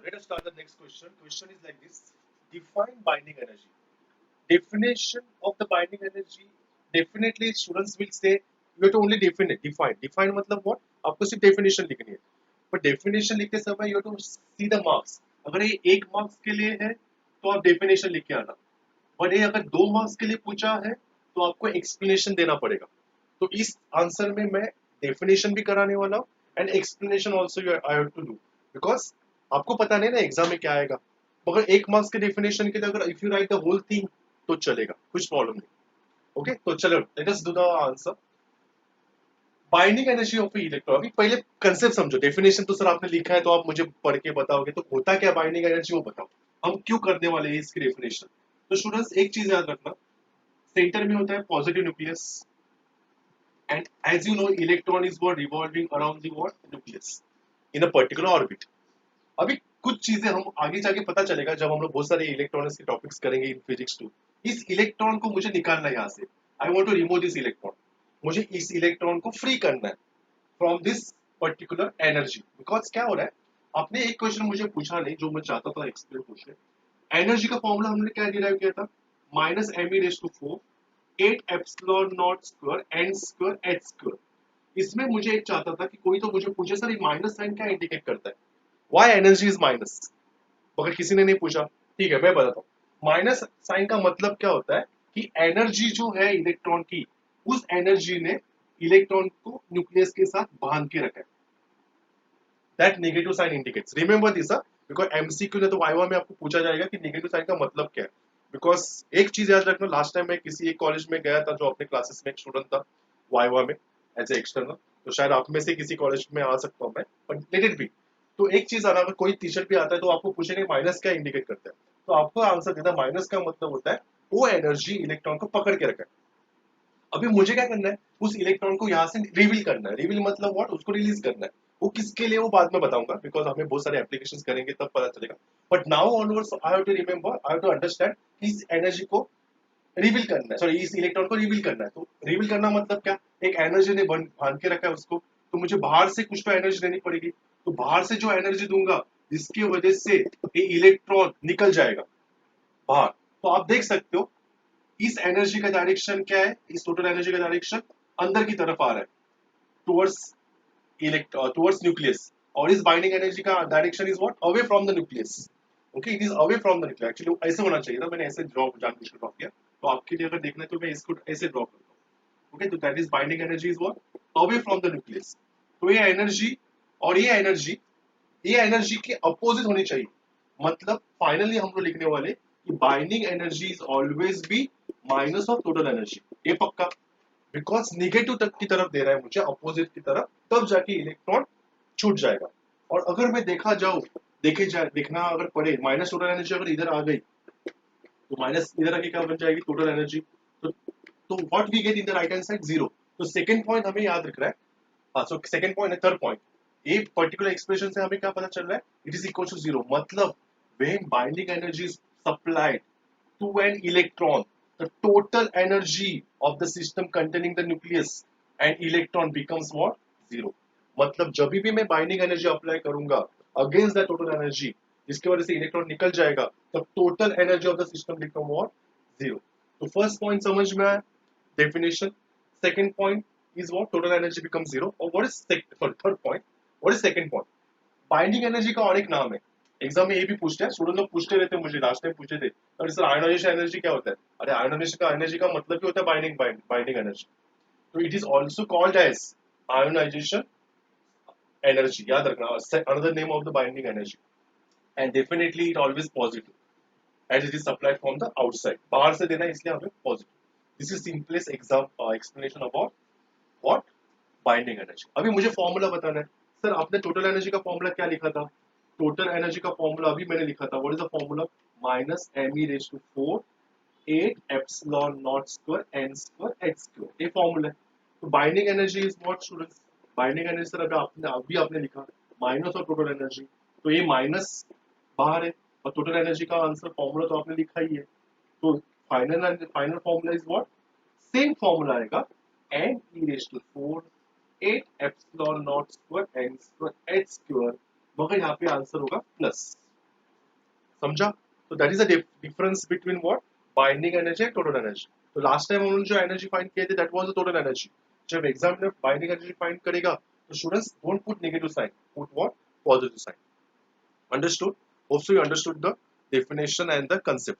Let us start the next question. Question is like this: define binding energy. Definition of the binding energy. Definitely, students will say you have to only define it. Define. Define मतलब what? आपको सिर्फ definition लिखनी है. But definition लिखते समय you have to see the marks. अगर ये एक marks के लिए है तो आप definition लिख के आना. But ये अगर दो marks के लिए पूछा है तो आपको explanation देना पड़ेगा. तो इस आंसर में मैं definition भी कराने वाला हूँ and explanation also I have to do because आपको पता नहीं ना एग्जाम में क्या आएगा. मगर एक मार्क्स के डेफिनेशन के लिए अगर if you write the whole thing तो चलेगा, कुछ प्रॉब्लम नहीं. ओके, तो चलो let us do the answer. Binding energy of electron. अभी पहले कंसेप्ट समझो. डेफिनेशन तो सर आपने लिखा है तो आप मुझे पढ़ के बताओगे तो होता क्या बाइंडिंग एनर्जी वो बताओ. हम क्यों करने वाले हैं इसकी डेफिनेशन. तो स्टूडेंट्स एक चीज याद रखना, सेंटर में होता है positive nucleus and as you know electron is what revolving around the what nucleus in a particular orbit. अभी कुछ चीजें हम आगे जाके पता चलेगा जब हम लोग बहुत सारे इलेक्ट्रॉनिक्स के टॉपिक्स करेंगे इन फिजिक्स टू. इस इलेक्ट्रॉन को मुझे निकालना है यहाँ से. I want to remove this electron. मुझे इस इलेक्ट्रॉन को फ्री करना है from this particular energy. Because क्या हो रहा है, आपने एक क्वेश्चन मुझे पूछा नहीं जो मैं चाहता था एक्सप्लेन पूछने. एनर्जी का फॉर्मूला हमने क्या डिराइव किया था, minus M E raise to 4 8 epsilon not square N square H square. इसमें मुझे एक चाहता था कि कोई तो मुझे पूछे सर ये माइनस साइन क्या इंडिकेट करता है, व्हाई एनर्जी इज माइनस. मगर किसी ने नहीं पूछा. ठीक है मैं बताता हूँ. माइनस साइन का मतलब क्या होता है कि एनर्जी जो है इलेक्ट्रॉन की, उस एनर्जी ने इलेक्ट्रॉन को न्यूक्लियस के साथ बांध के रखा है. That negative sign indicates. Remember this because MCQ ने तो वाइवा में आपको पूछा जाएगा कि नेगेटिव साइन का मतलब क्या है. बिकॉज एक चीज याद रखना, लास्ट टाइम मैं किसी एक कॉलेज में गया था जो अपने क्लासेस में एक स्टूडेंट था वाइवा में एज ए एक्सटर्नल. तो शायद आप में से किसी कॉलेज में आ सकता हूँ मैं, बट लेट इट बी. तो एक चीज आना, अगर कोई टीचर भी आता है तो आपको पूछेंगे माइनस क्या इंडिकेट करता है, तो आपको आंसर देना माइनस का मतलब होता है वो एनर्जी इलेक्ट्रॉन को पकड़ के रखा है. अभी मुझे क्या करना है, उस इलेक्ट्रॉन को यहाँ से रिवील करना है. रिवील मतलब व्हाट, उसको रिलीज करना है. वो किसके लिए वो बाद में बताऊंगा बिकॉज हमें बहुत सारे एप्लीकेशन करेंगे तब पता चलेगा. But now onwards I have to remember, I have to understand इस एनर्जी को रिवील करना है, सॉरी इस इलेक्ट्रॉन को रिवील करना है. तो रिवील करना मतलब क्या, एक एनर्जी ने बांध के रखा है उसको, तो मुझे बाहर से कुछ तो एनर्जी देनी पड़ेगी. तो बाहर से जो एनर्जी दूंगा जिसकी वजह से ये इलेक्ट्रॉन निकल जाएगा बाहर. तो आप देख सकते हो इस एनर्जी का डायरेक्शन क्या है, इस टोटल एनर्जी का डायरेक्शन अंदर की तरफ आ रहा है टुवर्ड्स टुवर्ड्स न्यूक्लियस. और इस बाइंडिंग एनर्जी का direction is what, away from the nucleus. Okay, it is away from the nucleus. Actually ऐसे होना चाहिए था, मैंने ऐसे ड्रॉ जानबूझ के ड्रॉ किया. तो आपके लिए अगर देखना है तो मैं इसको ऐसे ड्रॉ करता हूँ. ओके, तो that is binding energy is what, away from the nucleus. तो ये एनर्जी और ये एनर्जी के अपोजिट होनी चाहिए. मतलब फाइनली हम लोग लिखने वाले कि binding energy is always be minus of total energy. ये पक्का, बिकॉज निगेटिव तक की तरफ दे रहा है मुझे, अपोजिट की तरफ, तब जाके इलेक्ट्रॉन छूट जाएगा. और अगर मैं देखना अगर पड़े माइनस टोटल एनर्जी अगर इधर आ गई तो माइनस इधर आके क्या बन जाएगी, टोटल एनर्जी. तो what we get in the right hand side, zero. तो सेकंड पॉइंट हमें याद रख रहा है. हाँ, सो सेकंड पॉइंट है, थर्ड पॉइंट. ये पर्टिकुलर एक्सप्रेशन से हमें क्या पता चल रहा है, it is equal to zero. मतलब when binding energy is supplied to an electron, the total energy of the system containing the nucleus and electron becomes what, zero. मतलब जब भी मैं बाइंडिंग एनर्जी अप्लाई करूंगा अगेंस्ट द टोटल एनर्जी जिसकी वजह से electron निकल जाएगा, तब total energy of the system become what, zero. तो फर्स्ट पॉइंट समझ में आया, definition. Second point is what, total energy become zero. और what is third point, what is second point. Binding energy का और एक नाम है, एग्जाम में ये भी पूछते हैं स्टूडेंट लोग, पूछते रहते हैं मुझे, लास्ट टाइम पूछे थे और सर आयोनाइजेशन एनर्जी क्या होता है. अरे आयोनाइजेशन का एनर्जी का मतलब भी होता है बाइंडिंग एनर्जी. तो it is also called as ionization energy. याद रखना, another name of the binding energy. And definitely it always positive as it is supplied from the outside. बाहर से देना है इसलिए हमें positive. This is simplest explanation about what, binding energy. अभी मुझे फॉर्मूला बताना है. सर आपने टोटल एनर्जी का फॉर्मूला क्या लिखा था, टोटल एनर्जी का फॉर्मूला अभी मैंने लिखा था. What is the formula, minus M E raise to 4 8 epsilon not square N square H square. ये फॉर्मूला है. तो binding energy is what students, binding energy sir अभी आपने लिखा माइनस और टोटल एनर्जी. तो ये माइनस बाहर है और टोटल एनर्जी का आंसर फॉर्मूला तो आपने लिखा ही है. तो final formula is what, same formula आएगा, n e raise to 4 8 epsilon not square N square H square. मगर यहाँ पे आंसर होगा प्लस. समझा? तो that is a difference between what binding energy and total energy. तो लास्ट टाइम उन्होंने जो एनर्जी फाइंड किए थे that was the total energy. जब एग्जाम में बाइंडिंग एनर्जी फाइंड करेगा तो students don't put negative sign, put what positive sign. Understood? Hope so you understood the definition and the concept.